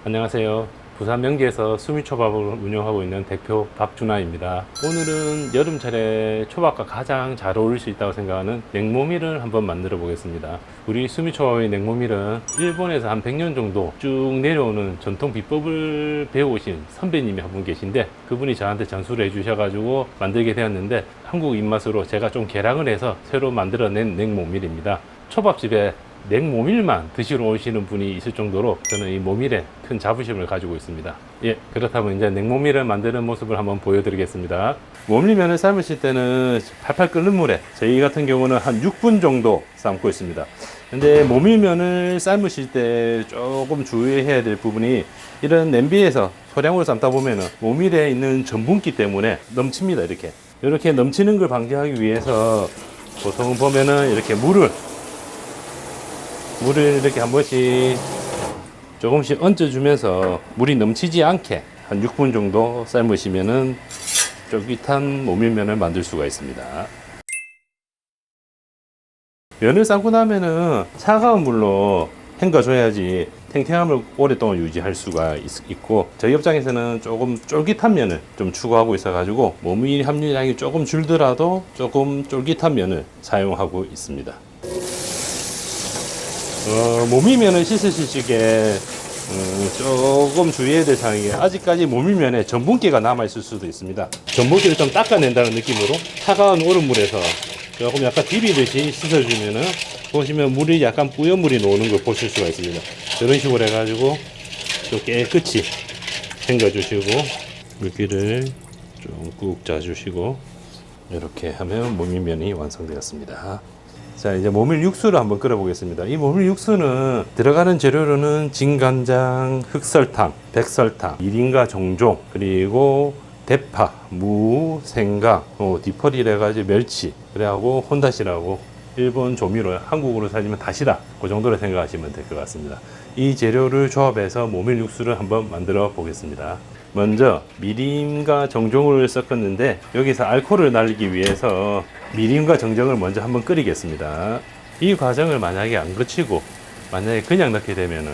안녕하세요. 부산 명지에서 수미초밥을 운영하고 있는 대표 박준하입니다. 오늘은 여름철에 초밥과 가장 잘 어울릴 수 있다고 생각하는 냉모밀을 한번 만들어 보겠습니다. 우리 수미초밥의 냉모밀은 일본에서 한 100년 정도 쭉 내려오는 전통 비법을 배우신 선배님이 한 분 계신데, 그분이 저한테 전수를 해주셔가지고 만들게 되었는데, 한국 입맛으로 제가 좀 개량을 해서 새로 만들어낸 냉모밀입니다. 초밥집에 냉모밀만 드시러 오시는 분이 있을 정도로 저는 이 모밀에 큰 자부심을 가지고 있습니다. 예, 그렇다면 이제 냉모밀을 만드는 모습을 한번 보여드리겠습니다. 모밀면을 삶으실 때는 팔팔 끓는 물에, 저희 같은 경우는 한 6분 정도 삶고 있습니다. 근데 모밀면을 삶으실 때 조금 주의해야 될 부분이, 이런 냄비에서 소량으로 삶다 보면은 모밀에 있는 전분기 때문에 넘칩니다. 이렇게 넘치는 걸 방지하기 위해서 보통 보면은 이렇게 물을 이렇게 한 번씩 조금씩 얹어주면서 물이 넘치지 않게 한 6분 정도 삶으시면은 쫄깃한 모밀면을 만들 수가 있습니다. 면을 삶고 나면은 차가운 물로 헹궈줘야지 탱탱함을 오랫동안 유지할 수가 있고, 저희 업장에서는 조금 쫄깃한 면을 좀 추구하고 있어 가지고 모밀 함유량이 조금 줄더라도 조금 쫄깃한 면을 사용하고 있습니다. 모밀면을 씻으실 적에 조금 주의해야 될 사항이, 아직까지 모밀면에 전분기가 남아있을 수도 있습니다. 전분기를 좀 닦아낸다는 느낌으로 차가운 얼음물에서 조금 약간 비비듯이 씻어주면은, 보시면 물이 약간 뿌연 물이 나오는 걸 보실 수가 있습니다. 이런 식으로 해가지고 좀 깨끗이 헹궈주시고, 물기를 좀 꾹 짜주시고, 이렇게 하면 모밀면이 완성되었습니다. 자, 이제 모밀 육수를 한번 끓여 보겠습니다. 이 모밀 육수는 들어가는 재료로는 진간장, 흑설탕, 백설탕, 미림과 종종, 그리고 대파, 무, 생강, 디퍼리를 해가지고 멸치, 그래하고 혼다시라고 일본 조미료, 한국으로 살리면 다시다, 그 정도로 생각하시면 될 것 같습니다. 이 재료를 조합해서 모밀 육수를 한번 만들어 보겠습니다. 먼저 미림과 정종을 섞었는데, 여기서 알코올을 날리기 위해서 미림과 정종을 먼저 한번 끓이겠습니다. 이 과정을 만약에 안 거치고 만약에 그냥 넣게 되면은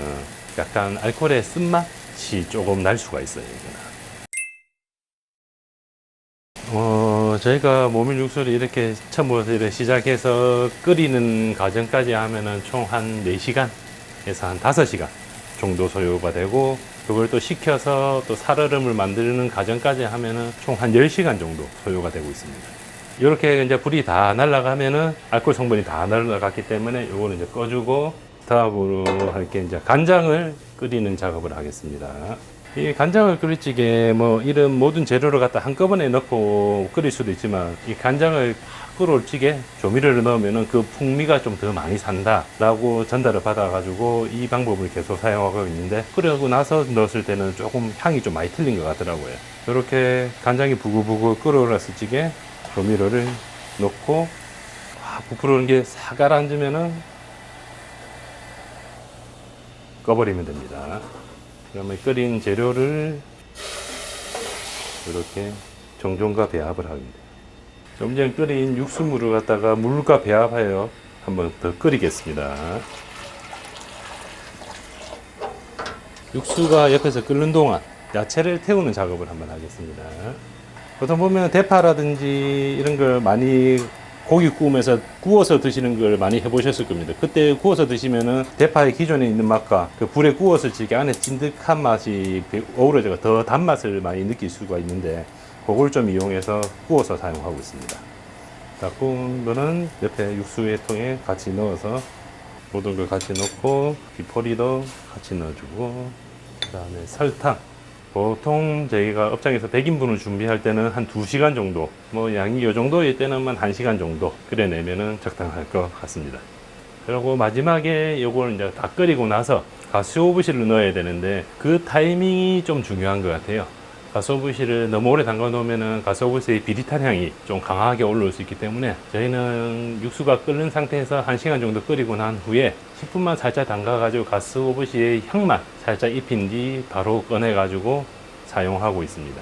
약간 알코올의 쓴맛이 조금 날 수가 있어요. 저희가 모밀 육수를 이렇게 처음부터 이렇게 시작해서 끓이는 과정까지 하면은 총 한 4시간에서 한 5시간 정도 소요가 되고, 그걸 또 식혀서 또 살얼음을 만드는 과정까지 하면은 총 한 10시간 정도 소요가 되고 있습니다. 이렇게 이제 불이 다 날아가면은 알코올 성분이 다 날아갔기 때문에 요거는 이제 꺼주고, 다음으로 할 게 이제 간장을 끓이는 작업을 하겠습니다. 이 간장을 끓일 적에 뭐 이런 모든 재료를 갖다 한꺼번에 넣고 끓일 수도 있지만, 이 간장을 끓을 적에 조미료를 넣으면은 그 풍미가 좀 더 많이 산다 라고 전달을 받아 가지고 이 방법을 계속 사용하고 있는데, 끓여고 나서 넣었을 때는 조금 향이 좀 많이 틀린 것 같더라고요. 이렇게 간장이 부글부글 끓어올랐을 적에 조미료를 넣고 부풀어오는 게 싹 가라앉으면은 꺼버리면 됩니다. 그러면 끓인 재료를 이렇게 정종과 배합을 합니다. 좀 전에 끓인 육수물을 갖다가 물과 배합하여 한번 더 끓이겠습니다. 육수가 옆에서 끓는 동안 야채를 태우는 작업을 한번 하겠습니다. 보통 보면 대파라든지 이런 걸 많이 고기 구우면서 구워서 드시는 걸 많이 해보셨을 겁니다. 그때 구워서 드시면은 대파의 기존에 있는 맛과 그 불에 구웠을 적에 안에 찐득한 맛이 어우러져서 더 단맛을 많이 느낄 수가 있는데, 그걸 좀 이용해서 구워서 사용하고 있습니다. 자, 구운 거는 옆에 육수의 통에 같이 넣어서 모든 걸 같이 넣고, 디포리도 같이 넣어주고, 그 다음에 설탕. 보통 저희가 업장에서 100인분을 준비할 때는 한 2시간 정도, 뭐 양이 요 정도일 때는 1시간 정도 끓여내면은 적당할 것 같습니다. 그리고 마지막에 요걸 이제 다 끓이고 나서 가스오브실을 넣어야 되는데, 그 타이밍이 좀 중요한 것 같아요. 가스오브실을 너무 오래 담가 놓으면은 가스오브실의 비릿한 향이 좀 강하게 올라올 수 있기 때문에, 저희는 육수가 끓는 상태에서 1시간 정도 끓이고 난 후에 10분만 살짝 담가 가지고 가스오브실의 향만 살짝 입힌 뒤 바로 꺼내 가지고 사용하고 있습니다.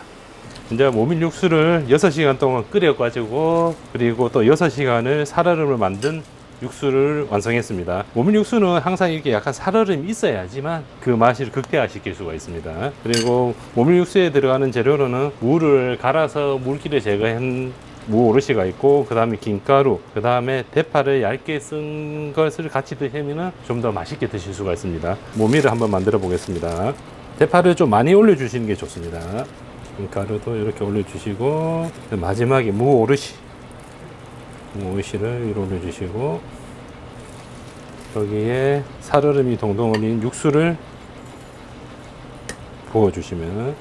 이제 모밀 육수를 6시간 동안 끓여 가지고, 그리고 또 6시간을 살얼음을 만든 육수를 완성했습니다. 모밀 육수는 항상 이렇게 약간 살얼음이 있어야지만 그 맛을 극대화시킬 수가 있습니다. 그리고 모밀 육수에 들어가는 재료로는 무를 갈아서 물기를 제거한 무오롯이가 있고, 그 다음에 김가루, 그 다음에 대파를 얇게 쓴 것을 같이 드시면 좀 더 맛있게 드실 수가 있습니다. 모밀을 한번 만들어 보겠습니다. 대파를 좀 많이 올려주시는 게 좋습니다. 김가루도 이렇게 올려주시고, 마지막에 무오롯이를 위로 올려주시고, 여기에 살얼음이 동동 올린 육수를 부어주시면,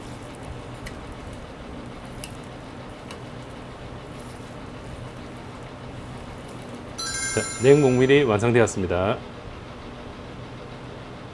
자, 냉모밀이 완성되었습니다.